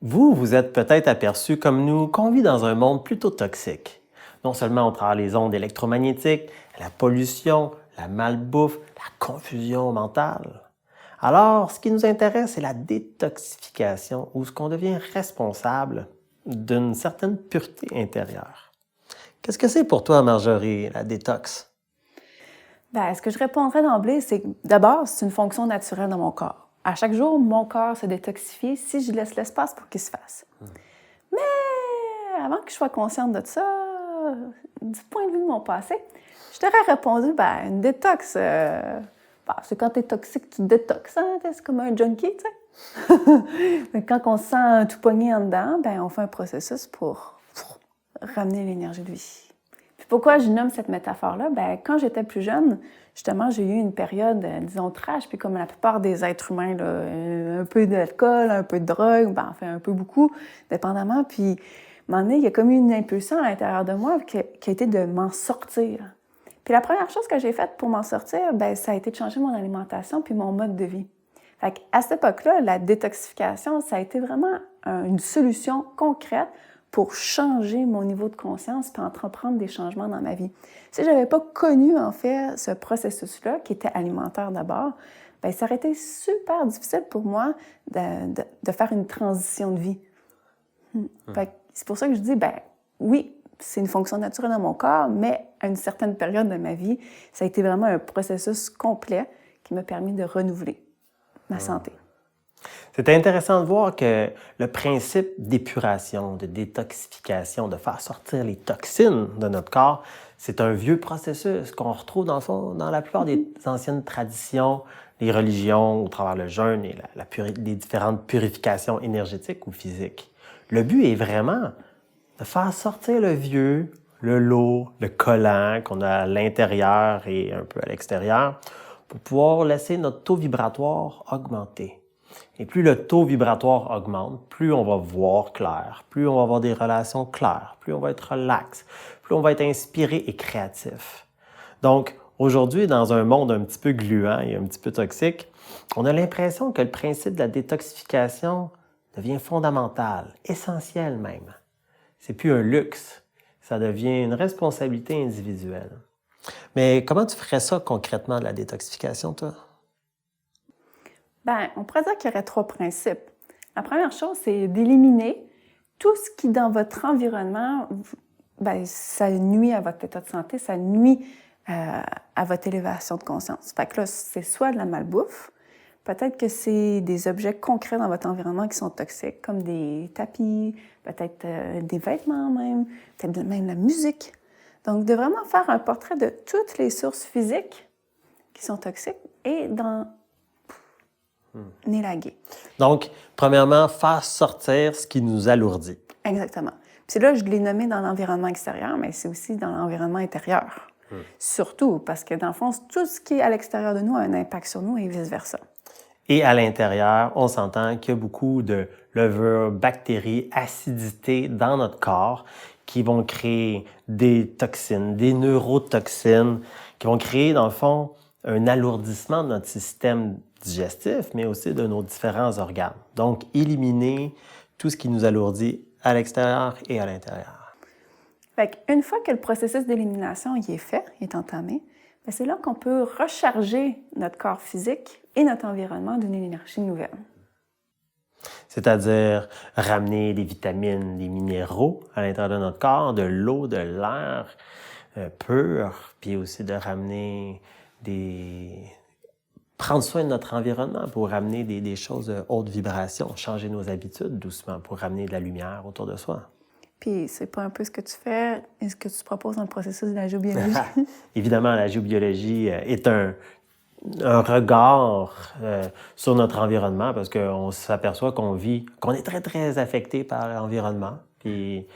Vous vous êtes peut-être aperçu, comme nous, qu'on vit dans un monde plutôt toxique. Non seulement au travers les ondes électromagnétiques, la pollution, la malbouffe, la confusion mentale. Alors, ce qui nous intéresse, c'est la détoxification, où ce qu'on devient responsable d'une certaine pureté intérieure. Qu'est-ce que c'est pour toi, Marjorie, la détox? Bien, ce que je répondrais d'emblée, c'est que d'abord, c'est une fonction naturelle dans mon corps. À chaque jour, mon corps se détoxifie si je laisse l'espace pour qu'il se fasse. Mais avant que je sois consciente de ça, du point de vue de mon passé, je t'aurais répondu, ben, une détox, c'est quand t'es toxique, tu te détoxes, hein? C'est comme un junkie, tu sais. Mais quand on se sent tout pogné en dedans, ben, on fait un processus pour ramener l'énergie de vie. Puis pourquoi je nomme cette métaphore-là? Ben, quand j'étais plus jeune, justement, j'ai eu une période, disons, trash, puis comme la plupart des êtres humains, là, un peu d'alcool, un peu de drogue, ben, enfin, un peu beaucoup, dépendamment. Puis, à un moment donné, il y a comme eu une impulsion à l'intérieur de moi qui a été de m'en sortir. Puis la première chose que j'ai faite pour m'en sortir, ben, ça a été de changer mon alimentation puis mon mode de vie. Fait qu'à cette époque-là, la détoxification, ça a été vraiment une solution concrète pour changer mon niveau de conscience puis entreprendre des changements dans ma vie. Si je n'avais pas connu, en fait, ce processus-là, qui était alimentaire d'abord, bien, ça aurait été super difficile pour moi de faire une transition de vie. Fait que c'est pour ça que je dis, ben oui, c'est une fonction naturelle dans mon corps, mais à une certaine période de ma vie, ça a été vraiment un processus complet qui m'a permis de renouveler ma santé. C'était intéressant de voir que le principe d'épuration, de détoxification, de faire sortir les toxines de notre corps, c'est un vieux processus qu'on retrouve dans le fond dans la plupart des anciennes traditions, les religions, au travers le jeûne et les différentes purifications énergétiques ou physiques. Le but est vraiment de faire sortir le vieux, le lourd, le collant qu'on a à l'intérieur et un peu à l'extérieur pour pouvoir laisser notre taux vibratoire augmenter. Et plus le taux vibratoire augmente, plus on va voir clair, plus on va avoir des relations claires, plus on va être relax, plus on va être inspiré et créatif. Donc, aujourd'hui, dans un monde un petit peu gluant et un petit peu toxique, on a l'impression que le principe de la détoxification devient fondamental, essentiel même. C'est plus un luxe, ça devient une responsabilité individuelle. Mais comment tu ferais ça concrètement, la détoxification, toi? Bien, on pourrait dire qu'il y aurait 3 principes. La première chose, c'est d'éliminer tout ce qui, dans votre environnement, bien, ça nuit à votre état de santé, ça nuit à votre élévation de conscience. Fait que là, c'est soit de la malbouffe, peut-être que c'est des objets concrets dans votre environnement qui sont toxiques, comme des tapis, peut-être des vêtements même, peut-être même la musique. Donc, de vraiment faire un portrait de toutes les sources physiques qui sont toxiques et d'en élaguer. Donc, premièrement, faire sortir ce qui nous alourdit. Exactement. Puis là, je l'ai nommé dans l'environnement extérieur, mais c'est aussi dans l'environnement intérieur. Surtout parce que, dans le fond, tout ce qui est à l'extérieur de nous a un impact sur nous et vice-versa. Et à l'intérieur, on s'entend qu'il y a beaucoup de levures, bactéries, acidités dans notre corps qui vont créer des toxines, des neurotoxines, qui vont créer, dans le fond, un alourdissement de notre système digestif, mais aussi de nos différents organes. Donc, éliminer tout ce qui nous alourdit à l'extérieur et à l'intérieur. Fait qu'une fois que le processus d'élimination il est fait, il est entamé, bien, c'est là qu'on peut recharger notre corps physique et notre environnement d'une énergie nouvelle. C'est-à-dire ramener des vitamines, des minéraux à l'intérieur de notre corps, de l'eau, de l'air pur, puis aussi de ramener prendre soin de notre environnement pour ramener des choses de haute vibration, changer nos habitudes doucement pour ramener de la lumière autour de soi. Puis c'est pas un peu ce que tu fais et ce que tu proposes dans le processus de la géobiologie? Évidemment, la géobiologie est un regard sur notre environnement parce qu'on s'aperçoit qu'on est très, très affecté par l'environnement, puis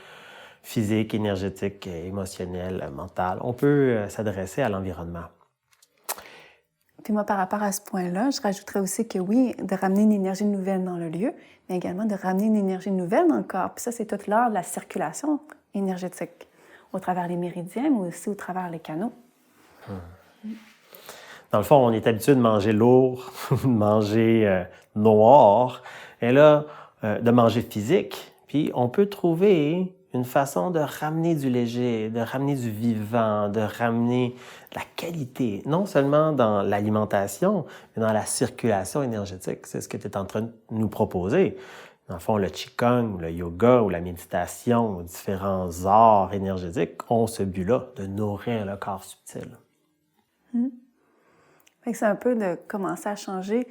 physique, énergétique, émotionnel, mental. On peut s'adresser à l'environnement. Puis moi, par rapport à ce point-là, je rajouterais aussi que oui, de ramener une énergie nouvelle dans le lieu, mais également de ramener une énergie nouvelle dans le corps. Puis ça, c'est toute l'art de la circulation énergétique, au travers les méridiens, mais aussi au travers les canaux. Dans le fond, on est habitué de manger lourd, de manger noir. Et là, de manger physique, puis on peut trouver une façon de ramener du léger, de ramener du vivant, de ramener de la qualité, non seulement dans l'alimentation, mais dans la circulation énergétique. C'est ce que tu es en train de nous proposer. Dans le fond, le Qigong, ou le yoga, ou la méditation, ou différents arts énergétiques ont ce but-là, de nourrir le corps subtil. C'est un peu de commencer à changer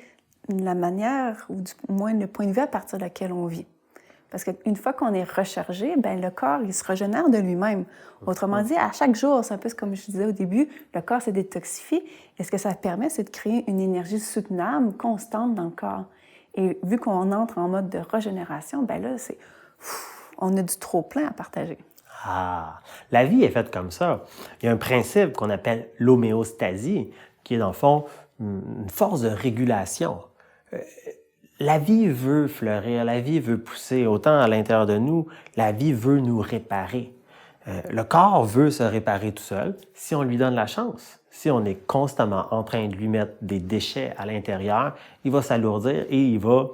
la manière, ou du moins le point de vue à partir de laquelle on vit. Parce qu'une fois qu'on est rechargé, ben le corps, il se régénère de lui-même. Autrement dit, à chaque jour, c'est un peu comme je disais au début, le corps se détoxifie. Et ce que ça permet, c'est de créer une énergie soutenable, constante dans le corps. Et vu qu'on entre en mode de régénération, ben là, on a du trop-plein à partager. Ah, la vie est faite comme ça. Il y a un principe qu'on appelle l'homéostasie, qui est dans le fond une force de régulation. La vie veut fleurir, la vie veut pousser, autant à l'intérieur de nous, la vie veut nous réparer. Le corps veut se réparer tout seul si on lui donne la chance. Si on est constamment en train de lui mettre des déchets à l'intérieur, il va s'alourdir et il va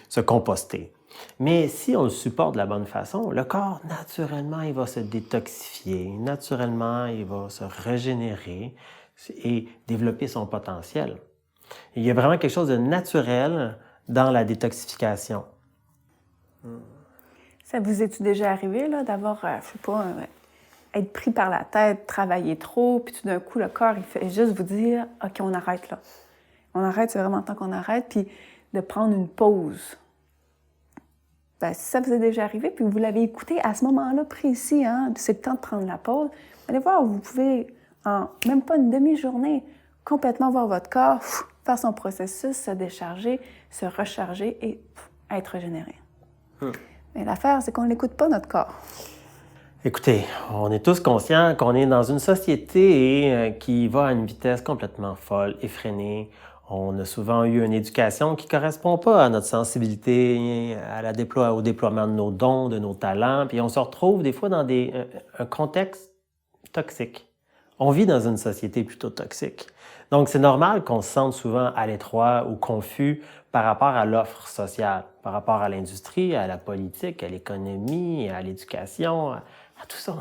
se composter. Mais si on le supporte de la bonne façon, le corps, naturellement, il va se détoxifier, naturellement, il va se régénérer et développer son potentiel. Il y a vraiment quelque chose de naturel dans la détoxification. Ça vous est-il déjà arrivé là, d'avoir, je sais pas, être pris par la tête, travailler trop, puis tout d'un coup, le corps, il fait juste vous dire « OK, on arrête là. On arrête, c'est vraiment le temps qu'on arrête », puis de prendre une pause. Ben, si ça vous est déjà arrivé, puis vous l'avez écouté à ce moment-là précis, hein, c'est le temps de prendre la pause, allez voir, vous pouvez, en même pas une demi-journée, complètement voir votre corps, faire son processus, se décharger, se recharger et être régénéré. Mais l'affaire, c'est qu'on n'écoute pas notre corps. Écoutez, on est tous conscients qu'on est dans une société qui va à une vitesse complètement folle, effrénée. On a souvent eu une éducation qui ne correspond pas à notre sensibilité, au déploiement de nos dons, de nos talents, puis on se retrouve des fois dans un contexte toxique. On vit dans une société plutôt toxique. Donc, c'est normal qu'on se sente souvent à l'étroit ou confus par rapport à l'offre sociale, par rapport à l'industrie, à la politique, à l'économie, à l'éducation, à tout ça.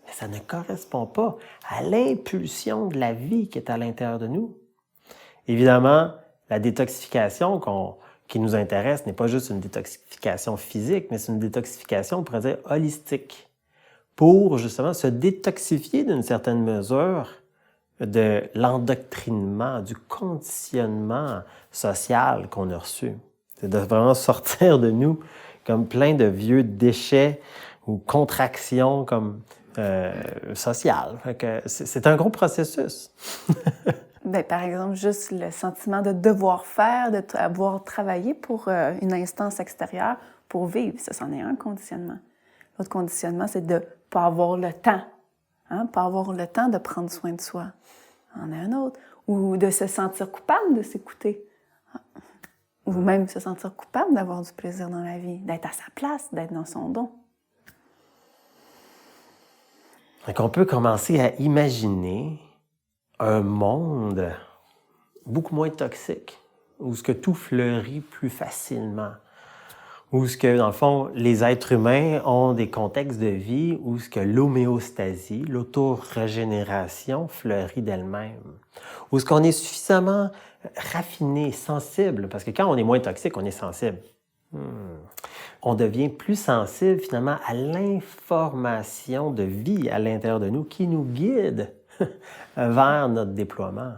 Mais ça ne correspond pas à l'impulsion de la vie qui est à l'intérieur de nous. Évidemment, la détoxification qui nous intéresse n'est pas juste une détoxification physique, mais c'est une détoxification, on pourrait dire, holistique, pour justement se détoxifier d'une certaine mesure de l'endoctrinement, du conditionnement social qu'on a reçu. C'est de vraiment sortir de nous comme plein de vieux déchets ou contractions comme sociales. Fait que c'est un gros processus. Bien, par exemple, juste le sentiment de devoir faire, de avoir travaillé pour une instance extérieure pour vivre, ça, c'en est un conditionnement. L'autre conditionnement, c'est de ne pas avoir le temps, pas avoir le temps de prendre soin de soi. En a un autre. Ou de se sentir coupable de s'écouter. Ou même se sentir coupable d'avoir du plaisir dans la vie, d'être à sa place, d'être dans son don. Donc, on peut commencer à imaginer un monde beaucoup moins toxique, où ce que tout fleurit plus facilement, où ce que, dans le fond, les êtres humains ont des contextes de vie où ce que l'homéostasie, l'auto-régénération fleurit d'elle-même, où ce qu'on est suffisamment raffiné, sensible, parce que quand on est moins toxique, on est sensible. On devient plus sensible finalement à l'information de vie à l'intérieur de nous qui nous guide vers notre déploiement.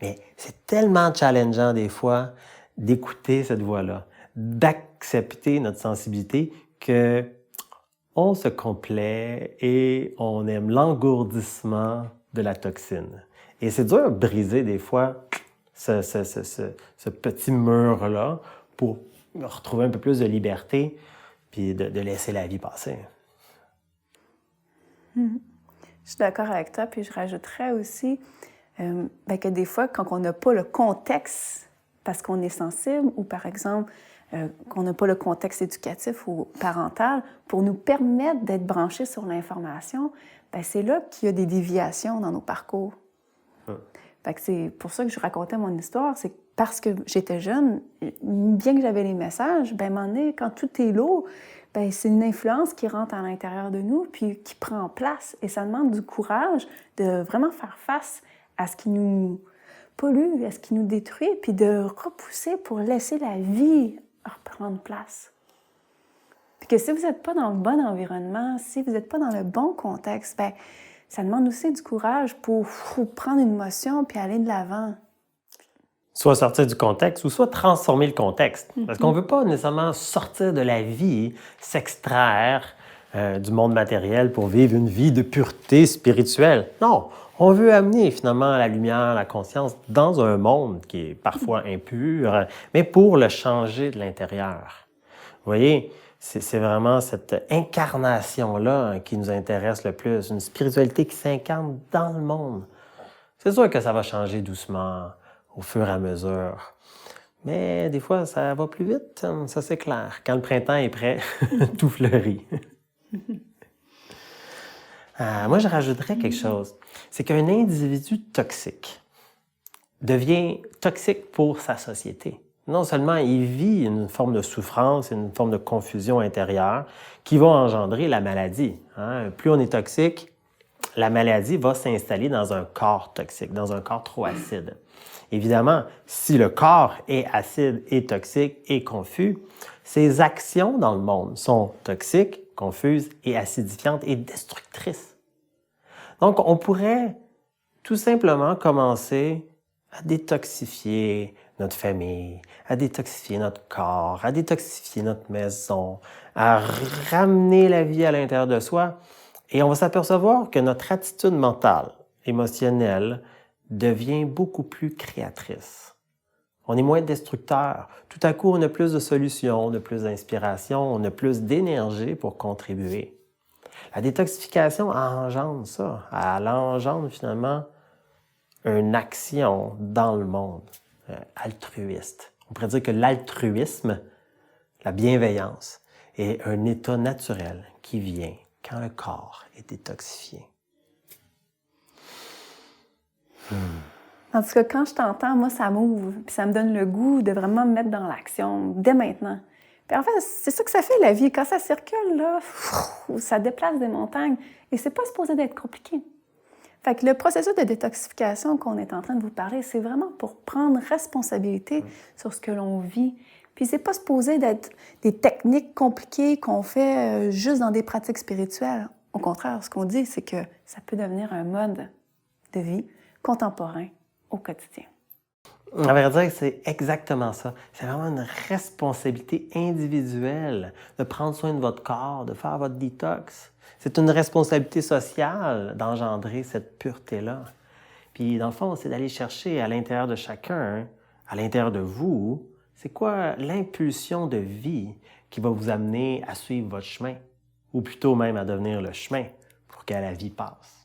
Mais c'est tellement challengeant des fois d'écouter cette voix-là, d'accepter notre sensibilité que on se complaît et on aime l'engourdissement de la toxine. Et c'est dur de briser des fois ce petit mur-là pour retrouver un peu plus de liberté puis de laisser la vie passer. Je suis d'accord avec toi, puis je rajouterais aussi que des fois, quand on n'a pas le contexte parce qu'on est sensible ou, par exemple, qu'on n'a pas le contexte éducatif ou parental pour nous permettre d'être branchés sur l'information, c'est là qu'il y a des déviations dans nos parcours. Fait que c'est pour ça que je racontais mon histoire, c'est parce que j'étais jeune, bien que j'avais les messages, ben, à un moment donné, quand tout est lourd, ben, c'est une influence qui rentre à l'intérieur de nous, puis qui prend place. Et ça demande du courage de vraiment faire face à ce qui nous pollue, à ce qui nous détruit, puis de repousser pour laisser la vie reprendre place. Puis que si vous n'êtes pas dans le bon environnement, si vous n'êtes pas dans le bon contexte, ben, ça demande aussi du courage pour prendre une motion puis aller de l'avant. Soit sortir du contexte ou soit transformer le contexte. Parce qu'on ne veut pas nécessairement sortir de la vie, s'extraire du monde matériel pour vivre une vie de pureté spirituelle. Non, on veut amener finalement la lumière, la conscience dans un monde qui est parfois impur, mais pour le changer de l'intérieur. Vous voyez, c'est vraiment cette incarnation-là qui nous intéresse le plus, une spiritualité qui s'incarne dans le monde. C'est sûr que ça va changer doucement, au fur et à mesure. Mais des fois, ça va plus vite, ça c'est clair. Quand le printemps est prêt, tout fleurit. Moi, je rajouterais quelque chose. C'est qu'un individu toxique devient toxique pour sa société. Non seulement il vit une forme de souffrance, une forme de confusion intérieure qui va engendrer la maladie. Plus on est toxique, la maladie va s'installer dans un corps toxique, dans un corps trop acide. Évidemment, si le corps est acide et toxique et confus, ses actions dans le monde sont toxiques, confuses et acidifiantes et destructrices. Donc, on pourrait tout simplement commencer à détoxifier notre famille, à détoxifier notre corps, à détoxifier notre maison, à ramener la vie à l'intérieur de soi. Et on va s'apercevoir que notre attitude mentale, émotionnelle, devient beaucoup plus créatrice. On est moins destructeur. Tout à coup, on a plus de solutions, on a plus d'inspiration, on a plus d'énergie pour contribuer. La détoxification engendre ça. Elle engendre finalement une action dans le monde altruiste. On pourrait dire que l'altruisme, la bienveillance, est un état naturel qui vient quand le corps est détoxifié. En tout cas, quand je t'entends, moi, ça m'ouvre, puis ça me donne le goût de vraiment me mettre dans l'action dès maintenant. Puis en fait, c'est ça que ça fait, la vie. Quand ça circule, là, ça déplace des montagnes. Et c'est pas supposé d'être compliqué. Fait que le processus de détoxification qu'on est en train de vous parler, c'est vraiment pour prendre responsabilité sur ce que l'on vit. Puis c'est pas supposé d'être des techniques compliquées qu'on fait juste dans des pratiques spirituelles. Au contraire, ce qu'on dit, c'est que ça peut devenir un mode de vie contemporain au quotidien. À vrai dire, c'est exactement ça. C'est vraiment une responsabilité individuelle de prendre soin de votre corps, de faire votre détox. C'est une responsabilité sociale d'engendrer cette pureté-là. Puis, dans le fond, c'est d'aller chercher à l'intérieur de chacun, à l'intérieur de vous, c'est quoi l'impulsion de vie qui va vous amener à suivre votre chemin, ou plutôt même à devenir le chemin pour que la vie passe.